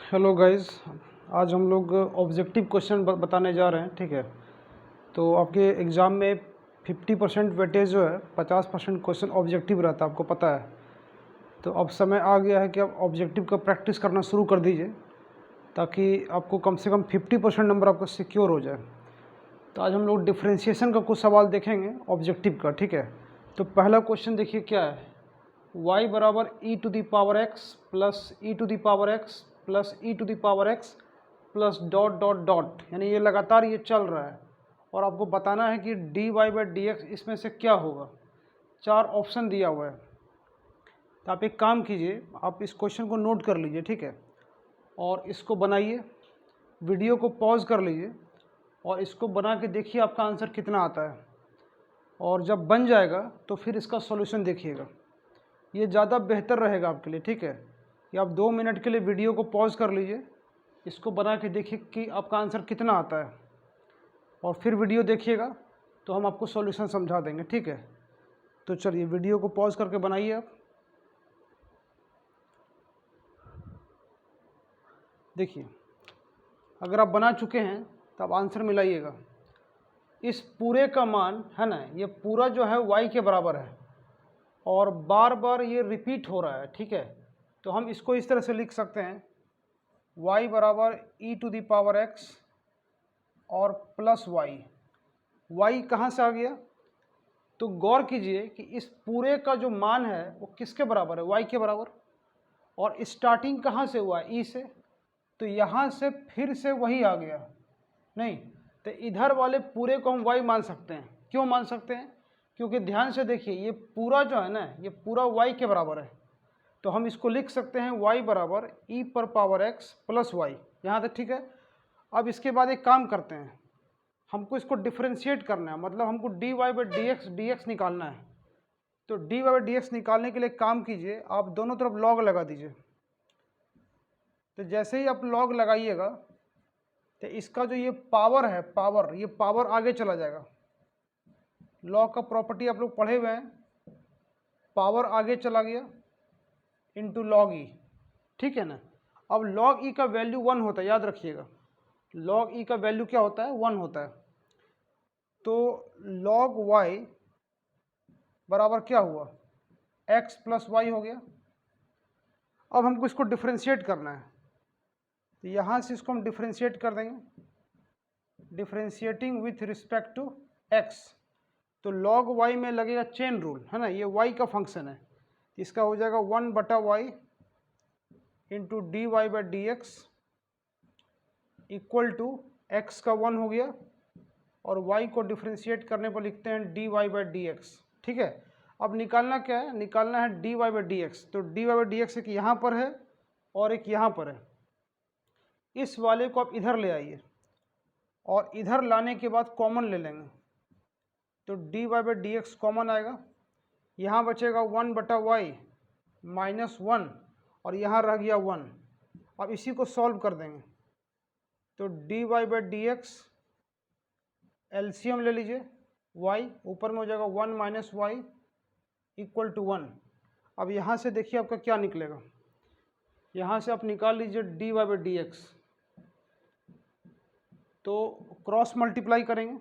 Hello guys. आज हम लोग ऑब्जेक्टिव क्वेश्चन बताने जा रहे हैं, ठीक है। तो आपके एग्ज़ाम में 50% वेटेज जो है, 50% क्वेश्चन ऑब्जेक्टिव रहता है, आपको पता है। तो अब समय आ गया है कि आप ऑब्जेक्टिव का प्रैक्टिस करना शुरू कर दीजिए, ताकि आपको कम से कम 50% नंबर आपका सिक्योर हो जाए। तो आज हम लोग डिफ्रेंशिएशन का कुछ सवाल देखेंगे ऑब्जेक्टिव का, ठीक है। तो पहला क्वेश्चन देखिए क्या है। y बराबर e to the power x plus e to the power x plus e to the power x plus dot dot dot, यानी ये लगातार ये चल रहा है और आपको बताना है कि dy बाई डी एक्स इसमें से क्या होगा। 4 ऑप्शन दिया हुआ है। तो आप एक काम कीजिए, आप इस क्वेश्चन को नोट कर लीजिए, ठीक है, और इसको बनाइए, वीडियो को पॉज कर लीजिए और इसको बना के देखिए आपका आंसर कितना आता है। और जब बन जाएगा तो फिर इसका सॉल्यूशन देखिएगा, ये ज़्यादा बेहतर रहेगा आपके लिए, ठीक है। कि आप 2 मिनट के लिए वीडियो को पॉज कर लीजिए, इसको बना के देखिए कि आपका आंसर कितना आता है, और फिर वीडियो देखिएगा तो हम आपको सॉल्यूशन समझा देंगे, ठीक है। तो चलिए वीडियो को पॉज करके बनाइए आप। देखिए, अगर आप बना चुके हैं तो आप आंसर मिलाइएगा। इस पूरे का मान है ना, ये पूरा जो है y के बराबर है और बार बार ये रिपीट हो रहा है, ठीक है। तो हम इसको इस तरह से लिख सकते हैं, y बराबर ई टू दी पावर x और प्लस y कहाँ से आ गया। तो गौर कीजिए कि इस पूरे का जो मान है वो किसके बराबर है, y के बराबर, और स्टार्टिंग कहाँ से हुआ है, e से। तो यहाँ से फिर से वही आ गया, नहीं तो इधर वाले पूरे को हम y मान सकते हैं। क्यों मान सकते हैं? क्योंकि ध्यान से देखिए, ये पूरा जो है ना, ये पूरा y के बराबर है। तो हम इसको लिख सकते हैं y बराबर e पर पावर x प्लस y, यहाँ तक ठीक है। अब इसके बाद एक काम करते हैं, हमको इसको डिफ्रेंशिएट करना है, मतलब हमको dy बाई डी एक्स निकालना है। तो dy बाई डी एक्स निकालने के लिए काम कीजिए, आप दोनों तरफ लॉग लगा दीजिए। तो जैसे ही आप लॉग लगाइएगा तो इसका जो ये पावर है, ये पावर आगे चला जाएगा। लॉग का प्रॉपर्टी आप लोग पढ़े हुए हैं, पावर आगे चला गया इंटू लॉग ई, ठीक है ना। अब लॉग ई का वैल्यू 1 होता है, याद रखिएगा, लॉग ई का वैल्यू क्या होता है, 1 होता है। तो लॉग y बराबर क्या हुआ, x प्लस वाई हो गया। अब हमको इसको डिफ्रेंशिएट करना है, तो यहाँ से इसको हम डिफ्रेंशिएट कर देंगे, differentiating with respect to x। तो log y में लगेगा चेन रूल, है ना, ये y का फंक्शन है। इसका हो जाएगा 1/y into d Y by D x equal to x का 1 हो गया, और y को डिफ्रेंशिएट करने पर लिखते हैं D Y by D X, ठीक है। अब निकालना क्या है, निकालना है D Y by D x. तो D Y by D X एक यहाँ पर है और एक यहाँ पर है। इस वाले को आप इधर ले आइए और इधर लाने के बाद कॉमन ले लेंगे, तो D Y by D x common आएगा, यहाँ बचेगा 1/y माइनस 1 और यहाँ रह गया 1। अब इसी को सॉल्व कर देंगे, तो D Y by D x LCM ले लीजिए, y ऊपर में हो जाएगा 1 माइनस वाई इक्वल टू 1। अब यहाँ से देखिए आपका क्या निकलेगा, यहाँ से आप निकाल लीजिए d Y by D x. तो क्रॉस मल्टीप्लाई करेंगे,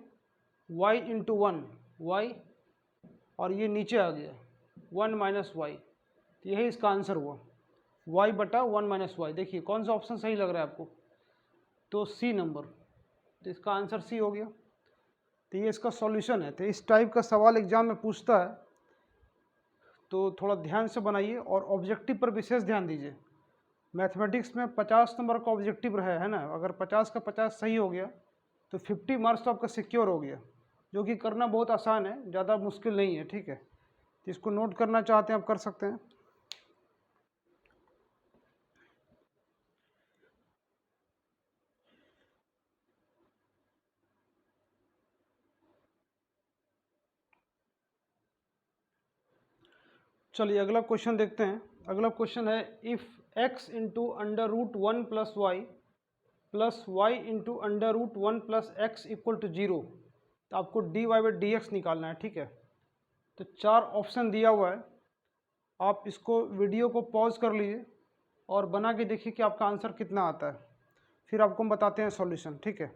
y इंटू 1 वाई, और ये नीचे आ गया 1 माइनस वाई। तो यही इसका आंसर हुआ, y बटा 1 माइनस वाई। देखिए कौन सा ऑप्शन सही लग रहा है आपको, तो सी नंबर। तो इसका आंसर सी हो गया। तो ये इसका सॉल्यूशन है। तो इस टाइप का सवाल एग्जाम में पूछता है, तो थोड़ा ध्यान से बनाइए और ऑब्जेक्टिव पर विशेष ध्यान दीजिए। मैथमेटिक्स में 50 नंबर का ऑब्जेक्टिव रहा है ना, अगर 50 का 50 सही हो गया तो 50 मार्क्स तो आपका सिक्योर हो गया, जो कि करना बहुत आसान है, ज़्यादा मुश्किल नहीं है, ठीक है। तो इसको नोट करना चाहते हैं आप कर सकते हैं। चलिए अगला क्वेश्चन देखते हैं। अगला क्वेश्चन है, if x into under root 1 plus y into under root 1 plus x equal to 0। तो आपको डी वाई बाई डी एक्स निकालना है, ठीक है। तो 4 ऑप्शन दिया हुआ है, आप इसको वीडियो को पॉज कर लीजिए और बना के देखिए कि आपका आंसर कितना आता है, फिर आपको हम बताते हैं सॉल्यूशन, ठीक है।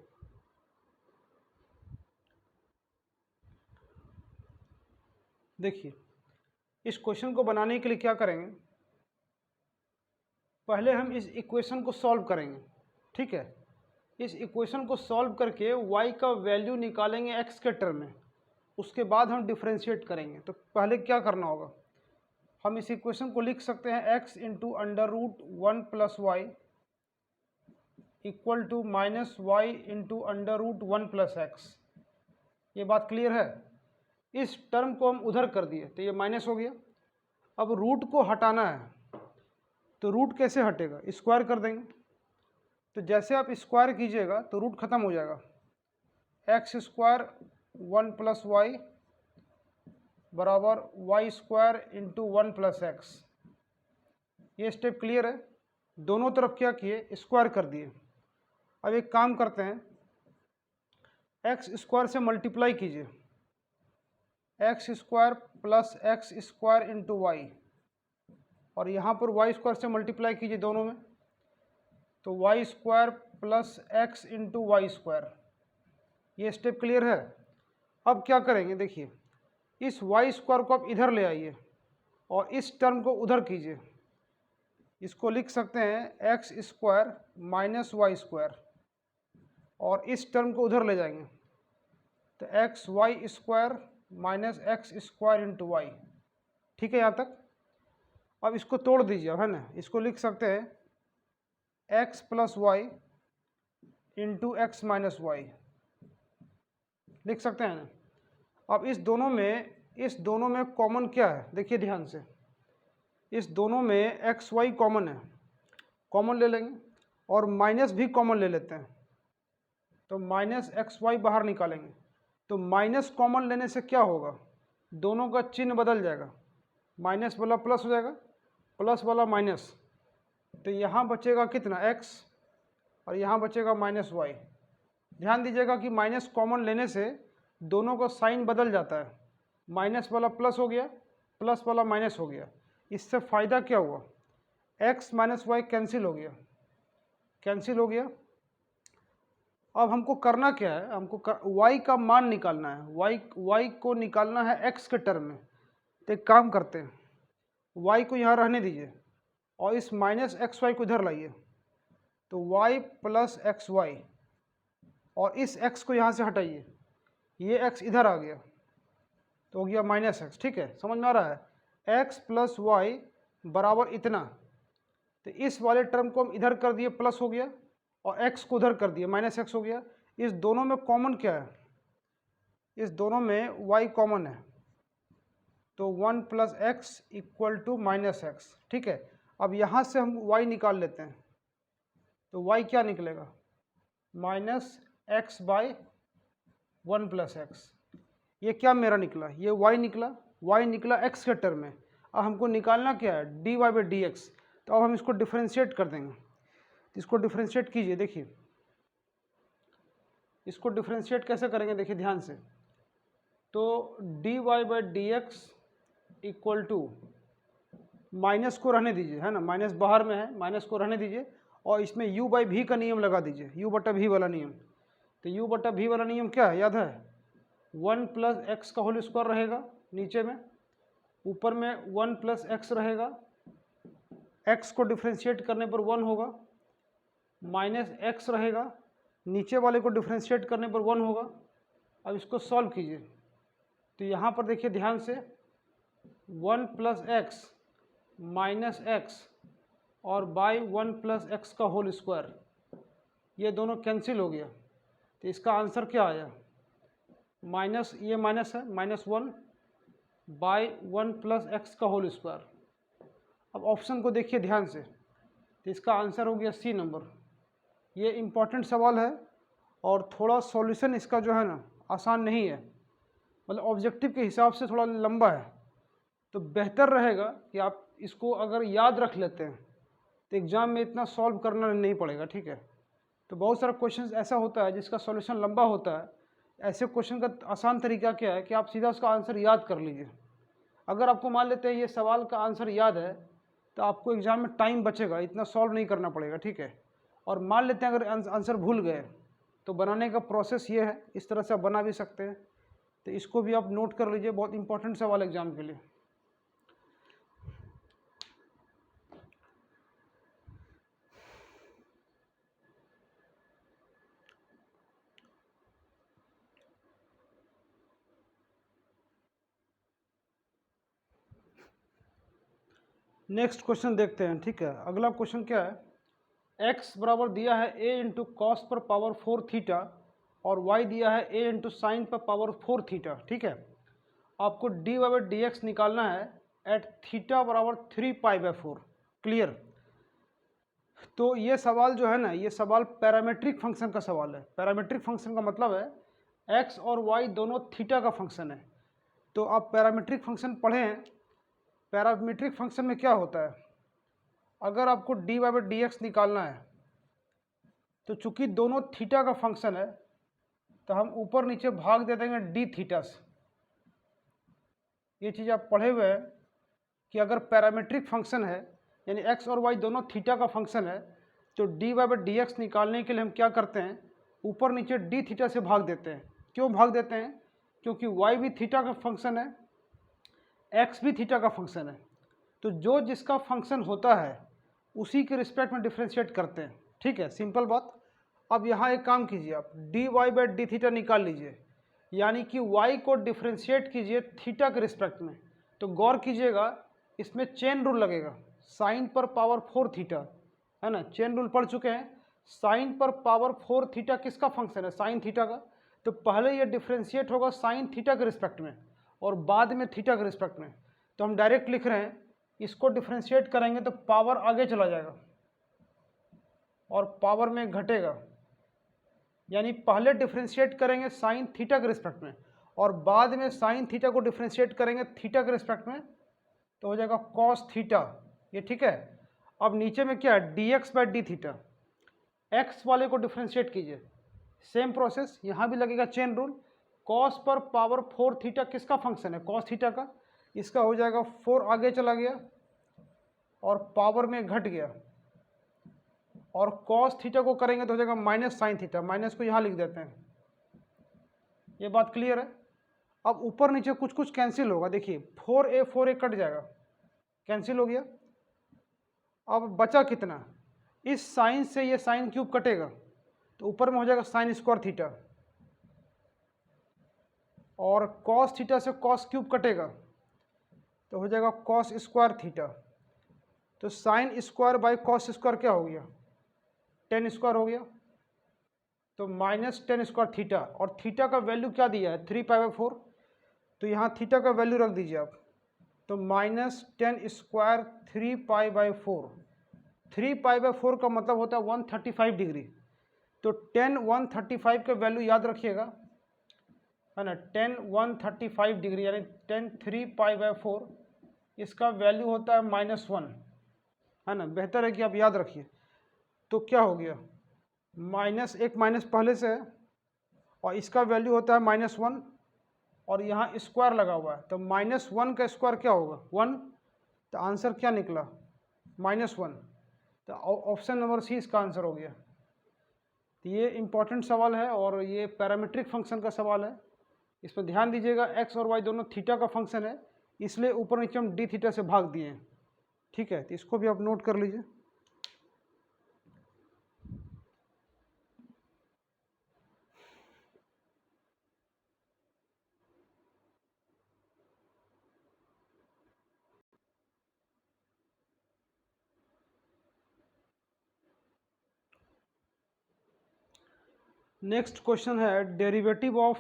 देखिए इस क्वेश्चन को बनाने के लिए क्या करेंगे, पहले हम इस इक्वेशन को सॉल्व करेंगे, ठीक है। इस इक्वेशन को सॉल्व करके y का वैल्यू निकालेंगे x के टर्म में, उसके बाद हम डिफ्रेंशिएट करेंगे। तो पहले क्या करना होगा, हम इस इक्वेशन को लिख सकते हैं x into under root 1 plus y equal to minus y into under root 1 plus x. ये बात क्लियर है। इस टर्म को हम उधर कर दिए तो ये माइनस हो गया। अब रूट को हटाना है, तो रूट कैसे हटेगा, स्क्वायर कर देंगे। तो जैसे आप स्क्वायर कीजिएगा तो रूट खत्म हो जाएगा, एक्स स्क्वायर 1 प्लस वाई बराबर y square into 1 plus x. ये स्टेप क्लियर है। दोनों तरफ क्या किए, स्क्वायर कर दिए। अब एक काम करते हैं, एक्स स्क्वायर से मल्टीप्लाई कीजिए, x square plus x square into y, और यहाँ पर वाई स्क्वायर से मल्टीप्लाई कीजिए दोनों में, तो y square plus x into y square. ये स्टेप क्लियर है। अब क्या करेंगे, देखिए इस वाई स्क्वायर को आप इधर ले आइए और इस टर्म को उधर कीजिए। इसको लिख सकते हैं x square minus y square, और इस टर्म को उधर ले जाएंगे तो x y square minus x square into y. ठीक है यहाँ तक। अब इसको तोड़ दीजिए, है ना। इसको लिख सकते हैं x plus y into x minus y, लिख सकते हैं ना। अब इस दोनों में कॉमन क्या है, देखिए ध्यान से, इस दोनों में एक्स वाई कॉमन है, कॉमन ले लेंगे, और माइनस भी कॉमन ले लेते हैं, तो माइनस एक्स वाई बाहर निकालेंगे। तो माइनस कॉमन लेने से क्या होगा, दोनों का चिन्ह बदल जाएगा, माइनस वाला प्लस हो जाएगा, प्लस वाला माइनस। तो यहाँ बचेगा कितना, एक्स, और यहाँ बचेगा माइनस वाई। ध्यान दीजिएगा कि माइनस कॉमन लेने से दोनों का साइन बदल जाता है, माइनस वाला प्लस हो गया, प्लस वाला माइनस हो गया। इससे फ़ायदा क्या हुआ, एक्स माइनस वाई कैंसिल हो गया, कैंसिल हो गया। अब हमको करना क्या है, हमको y का मान निकालना है, y को निकालना है x के टर्म में। तो एक काम करते हैं, y को यहाँ रहने दीजिए और इस माइनस एक्स वाई को इधर लाइए, तो y प्लस एक्स वाई, और इस x को यहाँ से हटाइए, ये x इधर आ गया तो हो गया माइनस एक्स। ठीक है, समझ में आ रहा है। x प्लस वाई बराबर इतना, तो इस वाले टर्म को हम इधर कर दिए, प्लस हो गया, और x को उधर कर दिया, माइनस एक्स हो गया। इस दोनों में कॉमन क्या है, इस दोनों में y कॉमन है, तो 1 plus x equal to minus x. ठीक है, अब यहाँ से हम y निकाल लेते हैं, तो y क्या निकलेगा, minus x by 1 plus x. ये क्या मेरा निकला, ये y निकला, y निकला x के टर्म में। अब हमको निकालना क्या है, dy बाई डी एक्स। तो अब हम इसको डिफ्रेंशिएट कर देंगे। इसको डिफ्रेंशिएट कीजिए, देखिए इसको डिफ्रेंशिएट कैसे करेंगे, देखिए ध्यान से। तो dy by D x equal to, minus को रहने दीजिए, है ना, माइनस बाहर में है, माइनस को रहने दीजिए, और इसमें u बाई भी का नियम लगा दीजिए, u बटा भी वाला नियम। तो u बटा भी वाला नियम क्या है, याद है, 1 प्लस एक्स का होल स्क्वायर रहेगा नीचे में, ऊपर में 1 प्लस एक्स रहेगा, x को डिफ्रेंशिएट करने पर 1 होगा, माइनस एक्स रहेगा, नीचे वाले को डिफ्रेंशिएट करने पर 1 होगा। अब इसको सॉल्व कीजिए, तो यहाँ पर देखिए ध्यान से, 1 प्लस एक्स माइनस एक्स और बाई 1 प्लस एक्स का होल स्क्वायर, ये दोनों कैंसिल हो गया। तो इसका आंसर क्या आया, माइनस, ये माइनस है, माइनस 1 बाई 1 प्लस एक्स का होल स्क्वायर। अब ऑप्शन को देखिए ध्यान से, तो इसका आंसर हो गया सी नंबर। ये इम्पॉर्टेंट सवाल है और थोड़ा सॉल्यूशन इसका जो है ना आसान नहीं है, मतलब ऑब्जेक्टिव के हिसाब से थोड़ा लंबा है। तो बेहतर रहेगा कि आप इसको अगर याद रख लेते हैं तो एग्ज़ाम में इतना सॉल्व करना नहीं पड़ेगा। ठीक है, तो बहुत सारा क्वेश्चन ऐसा होता है जिसका सॉल्यूशन लंबा होता है। ऐसे क्वेश्चन का आसान तरीका क्या है कि आप सीधा उसका आंसर याद कर लीजिए। अगर आपको मान लेते हैं ये सवाल का आंसर याद है, तो आपको एग्जाम में टाइम बचेगा, इतना सॉल्व नहीं करना पड़ेगा, ठीक है। और मान लेते हैं अगर आंसर भूल गए तो बनाने का प्रोसेस ये है, इस तरह से आप बना भी सकते हैं। तो इसको भी आप नोट कर लीजिए, बहुत इंपॉर्टेंट सवाल एग्जाम के लिए। नेक्स्ट क्वेश्चन देखते हैं, ठीक है। अगला क्वेश्चन क्या है, x बराबर दिया है a इंटू कॉस पर पावर 4 थीटा और y दिया है a इंटू साइन पर पावर 4 थीटा, ठीक है। आपको dy बाई डी एक्स निकालना है एट थीटा बराबर 3π/4। क्लियर। तो ये सवाल जो है ना, ये सवाल पैरामेट्रिक फंक्शन का सवाल है। पैरामेट्रिक फंक्शन का मतलब है x और y दोनों थीटा का फंक्शन है। तो आप पैरामेट्रिक फंक्शन पढ़े हैं। पैरामेट्रिक फंक्शन में क्या होता है, अगर आपको dy बाई डी एक्स निकालना है तो चूंकि दोनों थीटा का फंक्शन है तो हम ऊपर नीचे भाग दे देंगे डी थीटा से। ये चीज़ आप पढ़े हुए हैं कि अगर पैरामेट्रिक फंक्शन है यानी x और y दोनों थीटा का फंक्शन है तो dy बाई डी एक्स निकालने के लिए हम क्या करते हैं, ऊपर नीचे डी थीटा से भाग देते हैं। क्यों भाग देते हैं, क्योंकि y भी थीटा का फंक्शन है, x भी थीटा का फंक्शन है। तो जो जिसका फंक्शन होता है उसी के रिस्पेक्ट में डिफ्रेंशिएट करते हैं, ठीक है, सिंपल बात। अब यहाँ एक काम कीजिए, आप dy बाई डी थीटा निकाल लीजिए, यानी कि y को डिफ्रेंशिएट कीजिए थीटा के रिस्पेक्ट में। तो गौर कीजिएगा, इसमें चेन रूल लगेगा, साइन पर पावर 4 थीटा, है ना, चेन रूल पढ़ चुके हैं। साइन पर पावर 4 थीटा किसका फंक्शन है, साइन थीटा का। तो पहले ये डिफ्रेंशिएट होगा साइन थीटा के रिस्पेक्ट में और बाद में थीटा के रिस्पेक्ट में। तो हम डायरेक्ट लिख रहे हैं, इसको डिफ्रेंशिएट करेंगे तो पावर आगे चला जाएगा और पावर में घटेगा, यानी पहले डिफ्रेंशिएट करेंगे साइन थीटा के रिस्पेक्ट में और बाद में साइन थीटा को डिफ्रेंशिएट करेंगे थीटा के रिस्पेक्ट में, तो हो जाएगा कॉस थीटा, ये ठीक है। अब नीचे में क्या है, D x by D theta, x वाले को डिफ्रेंशिएट कीजिए, सेम प्रोसेस यहाँ भी लगेगा चेन रूल। कॉस पर पावर 4 थीटा किसका फंक्शन है, कॉस थीटा का, इसका हो जाएगा 4 आगे चला गया और पावर में घट गया और कॉस थीटा को करेंगे तो हो जाएगा माइनस साइन थीटा, माइनस को यहाँ लिख देते हैं। ये बात क्लियर है। अब ऊपर नीचे कुछ कुछ कैंसिल होगा, देखिए 4a कट जाएगा, कैंसिल हो गया। अब बचा कितना, इस साइन से ये साइन क्यूब कटेगा तो ऊपर में हो जाएगा साइन स्क्वायर थीटा और कॉस थीटा से कॉस क्यूब कटेगा तो हो जाएगा कॉस स्क्वायर थीटा। तो sine square by cos square क्या हो गया, टेन स्क्वायर हो गया, तो माइनस टेन स्क्वायर थीटा। और थीटा का वैल्यू क्या दिया है, 3π/4, तो यहाँ थीटा का वैल्यू रख दीजिए आप, तो माइनस टेन स्क्वायर 3π/4। 3π/4 का मतलब होता है 135 डिग्री। तो 10 135 का वैल्यू याद रखिएगा, है ना, 10 135 डिग्री यानी 10 3π/4, इसका वैल्यू होता है -1, है ना, बेहतर है कि आप याद रखिए। तो क्या हो गया, माइनस एक माइनस पहले से है और इसका वैल्यू होता है -1 और यहाँ स्क्वायर लगा हुआ है, तो -1 का स्क्वायर क्या होगा, 1। तो आंसर क्या निकला, -1। तो ऑप्शन नंबर सी इसका आंसर हो गया। तो ये इंपॉर्टेंट सवाल है और ये पैरामीट्रिक फंक्शन का सवाल है, इस पर ध्यान दीजिएगा। एक्स और वाई दोनों थीटा का फंक्शन है, इसलिए ऊपर नीचे हम डी थीटा से भाग दिए हैं, ठीक है। तो इसको भी आप नोट कर लीजिए। नेक्स्ट क्वेश्चन है, derivative of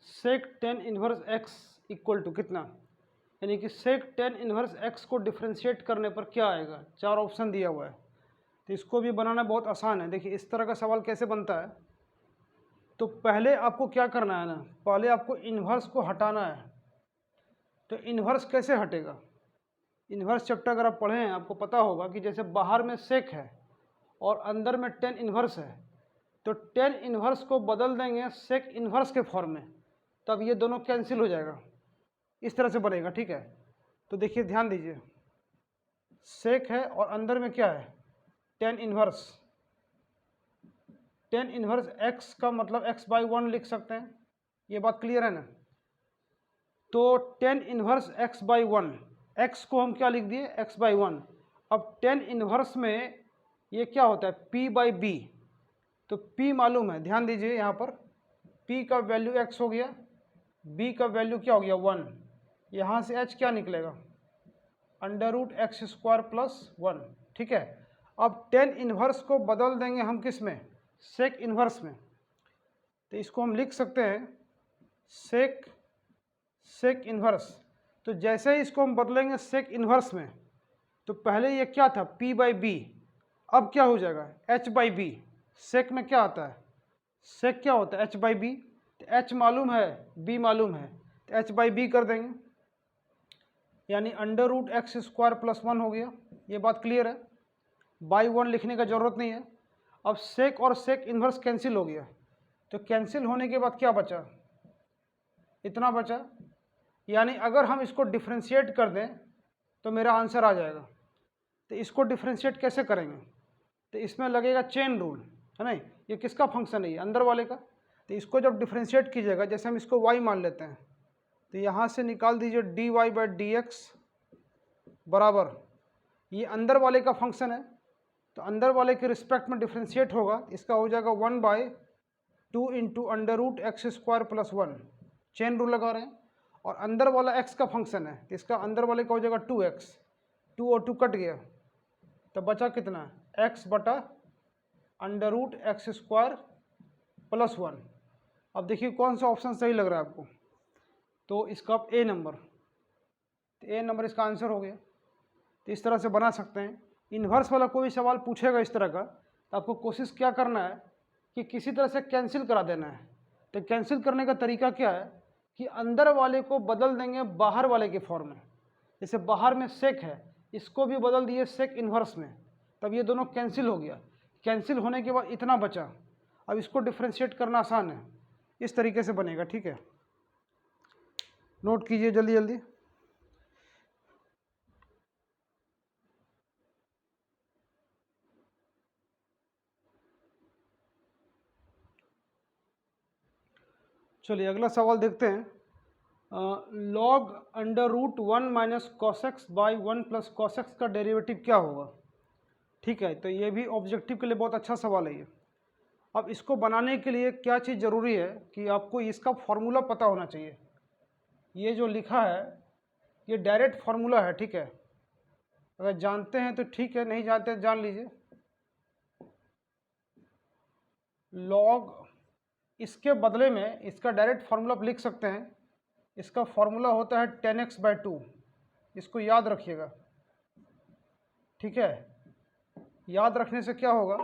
sec tan inverse x equal to कितना, यानी कि सेक टेन इनवर्स एक्स को डिफ्रेंशिएट करने पर क्या आएगा। 4 ऑप्शन दिया हुआ है, तो इसको भी बनाना बहुत आसान है। देखिए इस तरह का सवाल कैसे बनता है, तो पहले आपको क्या करना है ना, पहले आपको इन्वर्स को हटाना है। तो इन्वर्स कैसे हटेगा, इन्वर्स चैप्टर अगर आप पढ़े हैं आपको पता होगा कि जैसे बाहर में सेक है और अंदर में टेन इन्वर्स है, तो टेन इन्वर्स को बदल देंगे सेक इन्वर्स के फॉर्म में, तब ये दोनों कैंसिल हो जाएगा, इस तरह से बनेगा, ठीक है। तो देखिए ध्यान दीजिए, सेक है और अंदर में क्या है, tan inverse. Tan inverse x का मतलब एक्स बाई वन लिख सकते हैं, ये बात क्लियर है ना। तो tan inverse x by one, x को हम क्या लिख दिए, एक्स बाई वन। अब टेन इन्वर्स में ये क्या होता है, पी बाई बी। तो P मालूम है, ध्यान दीजिए यहाँ पर, P का वैल्यू x हो गया, B का वैल्यू क्या हो गया 1, यहाँ से h क्या निकलेगा, under root x square plus 1। ठीक है, अब टेन इन्वर्स को बदल देंगे हम किस में, सेक इन्वर्स में। तो इसको हम लिख सकते हैं सेक इन्वर्स। तो जैसे ही इसको हम बदलेंगे सेक इन्वर्स में, तो पहले ये क्या था P बाई बी, अब क्या हो जाएगा h बाई बी। सेक में क्या आता है, सेक क्या होता है h बाई बी। तो h मालूम है, b मालूम है, तो h बाई बी कर देंगे, यानी under root x square plus 1 हो गया। ये बात क्लियर है, बाई 1 लिखने का ज़रूरत नहीं है। अब सेक और सेक इन्वर्स कैंसिल हो गया, तो कैंसिल होने के बाद क्या बचा, इतना बचा। यानी अगर हम इसको डिफ्रेंशिएट कर दें तो मेरा आंसर आ जाएगा। तो इसको डिफ्रेंशिएट कैसे करेंगे, तो इसमें लगेगा चेन रूल, है ना। ये किसका फंक्शन है, ये अंदर वाले का। तो इसको जब डिफ्रेंशिएट कीजिएगा, जैसे हम इसको y मान लेते हैं, तो यहाँ से निकाल दीजिए d Y by D x बराबर, ये अंदर वाले का फंक्शन है, तो अंदर वाले के रिस्पेक्ट में डिफ्रेंशिएट होगा, इसका हो जाएगा 1/2 into under root x square plus 1, chain rule लगा रहे हैं। और अंदर वाला x का फंक्शन है, तो इसका अंदर वाले का हो जाएगा 2x, 2 और 2 कट गया, तो बचा कितना, x बटा under root x square plus 1। अब देखिए कौन सा ऑप्शन सही लग रहा है आपको, तो इसका ए नंबर, तो ए नंबर इसका आंसर हो गया। तो इस तरह से बना सकते हैं। इन्वर्स वाला कोई सवाल पूछेगा इस तरह का, तो आपको कोशिश क्या करना है कि किसी तरह से कैंसिल करा देना है। तो कैंसिल करने का तरीका क्या है कि अंदर वाले को बदल देंगे बाहर वाले के फॉर्म में। जैसे बाहर में सेक है, इसको भी बदल दिए सेक इन्वर्स में, तब ये दोनों कैंसिल हो गया। कैंसिल होने के बाद इतना बचा, अब इसको डिफ्रेंशिएट करना आसान है, इस तरीके से बनेगा। ठीक है, नोट कीजिए जल्दी जल्दी। चलिए अगला सवाल देखते हैं। Log under root 1 minus cos x by 1 plus cos x का डेरिवेटिव क्या होगा। ठीक है, तो ये भी ऑब्जेक्टिव के लिए बहुत अच्छा सवाल है ये। अब इसको बनाने के लिए क्या चीज़ ज़रूरी है कि आपको इसका फॉर्मूला पता होना चाहिए। ये जो लिखा है ये डायरेक्ट फार्मूला है। ठीक है, अगर जानते हैं तो ठीक है, नहीं जानते तो जान लीजिए। लॉग, इसके बदले में इसका डायरेक्ट फार्मूला आप लिख सकते हैं। इसका फार्मूला होता है 10x/2, इसको याद रखिएगा। ठीक है, याद रखने से क्या होगा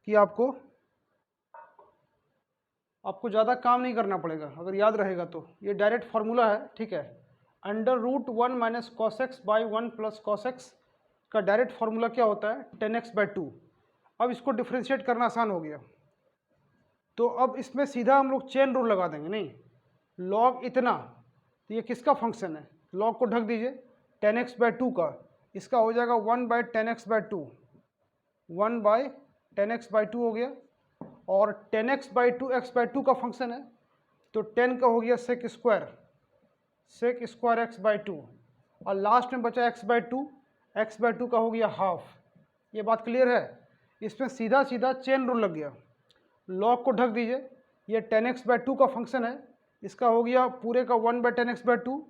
कि आपको ज़्यादा काम नहीं करना पड़ेगा अगर याद रहेगा तो। ये डायरेक्ट फार्मूला है। ठीक है, under root 1 minus cos x by 1 plus cos x का डायरेक्ट फार्मूला क्या होता है 10x/2। अब इसको डिफ्रेंशिएट करना आसान हो गया, तो अब इसमें सीधा हम लोग चेन रूल लगा देंगे। नहीं, लॉग इतना, तो ये किसका फंक्शन है, लॉग को ढक दीजिए 10x/2 का, इसका हो जाएगा 1/10x/2, 1/10x/2 हो गया। और 10x/2 x/2 का फंक्शन है, तो 10 का हो गया सेक स्क्वायर x/2, और लास्ट में बचा x/2 का हो गया हाफ। ये बात क्लियर है, इसमें सीधा सीधा चेन रूल लग गया। लॉग को ढक दीजिए, ये 10x/2 का फंक्शन है, इसका हो गया पूरे का 1/10x/2,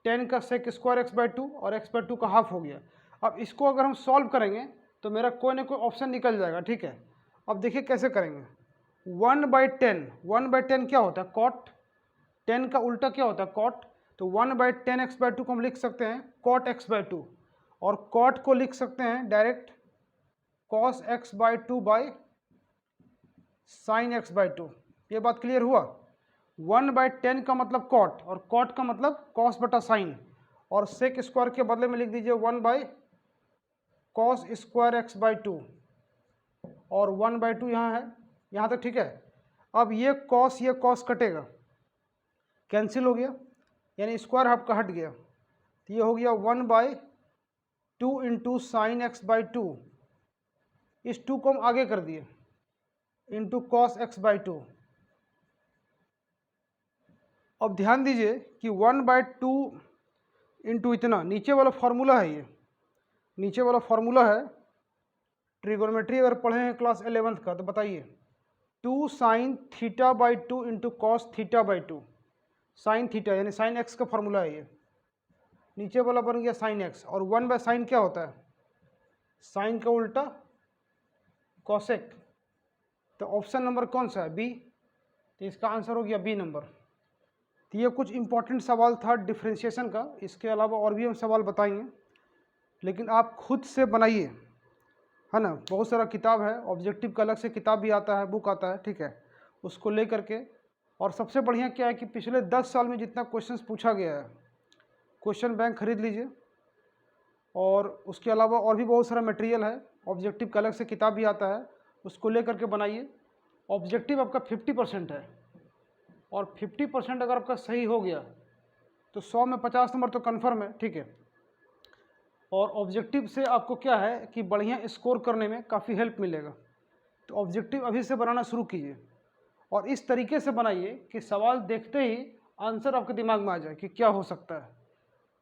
10 का सेक स्क्वायर x/2 और x/2 का हाफ हो गया। अब इसको अगर हम सॉल्व करेंगे तो मेरा कोई ना कोई ऑप्शन निकल जाएगा। ठीक है, अब देखिए कैसे करेंगे। 1/10 क्या होता है कॉट, 10 का उल्टा क्या होता है कॉट, तो 1/10x/2 को हम लिख सकते हैं कॉट x/2, और कॉट को लिख सकते हैं direct cos x/2 by sine x/2। ये बात क्लियर हुआ। 1/10 का मतलब कॉट, और कॉट का मतलब कॉस बटा साइन, और सेक स्क्वायर के बदले में लिख दीजिए 1/cos स्क्वायर x/2, और 1/2 यहाँ है, यहाँ तक ठीक है। अब ये कॉस कटेगा, कैंसिल हो गया, यानी स्क्वायर आपका हट गया, तो ये हो गया 1/cos 2 into sine x by 2, इस 2 को हम आगे कर दिए, इंटू कॉस एक्स बाई 2। अब ध्यान दीजिए कि 1/2 इंटू इतना, नीचे वाला फॉर्मूला है, ये नीचे वाला फॉर्मूला है ट्रिगोनोमेट्री, अगर पढ़े हैं क्लास 11th का तो बताइए। 2 sine theta by 2 into cos theta by 2, sine theta यानी साइन एक्स का फॉर्मूला है ये, नीचे वाला बन गया साइन एक्स, और 1/sin क्या होता है, साइन का उल्टा कॉसेक। तो ऑप्शन नंबर कौन सा है, बी। तो इसका आंसर हो गया बी नंबर। तो ये कुछ इंपॉर्टेंट सवाल था डिफ्रेंशिएशन का, इसके अलावा और भी हम सवाल बताएंगे, लेकिन आप खुद से बनाइए, है ना। बहुत सारा किताब है, ऑब्जेक्टिव का अलग से किताब भी आता है, बुक आता है, ठीक है, उसको ले करके। और सबसे बढ़िया क्या है कि पिछले 10 साल में जितना क्वेश्चंस पूछा गया है, क्वेश्चन बैंक खरीद लीजिए। और उसके अलावा और भी बहुत सारा मटेरियल है, ऑब्जेक्टिव का अलग से किताब भी आता है, उसको ले करके बनाइए। ऑब्जेक्टिव आपका 50% है, और 50% अगर आपका सही हो गया तो 100 में 50 नंबर तो कन्फर्म है, ठीक है। और ऑब्जेक्टिव से आपको क्या है कि बढ़िया स्कोर करने में काफ़ी हेल्प मिलेगा। तो ऑब्जेक्टिव अभी से बनाना शुरू कीजिए, और इस तरीके से बनाइए कि सवाल देखते ही आंसर आपके दिमाग में आ जाए कि क्या हो सकता है।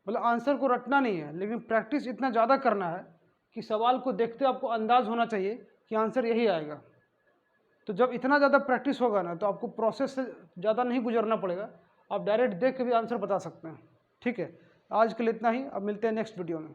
मतलब आंसर को रटना नहीं है, लेकिन प्रैक्टिस इतना ज़्यादा करना है कि सवाल को देखते आपको अंदाज़ होना चाहिए कि आंसर यही आएगा। तो जब इतना ज़्यादा प्रैक्टिस होगा ना, तो आपको प्रोसेस से ज़्यादा नहीं गुजरना पड़ेगा, आप डायरेक्ट देख के भी आंसर बता सकते हैं, ठीक है। आज के लिए इतना ही, अब मिलते हैं नेक्स्ट वीडियो में।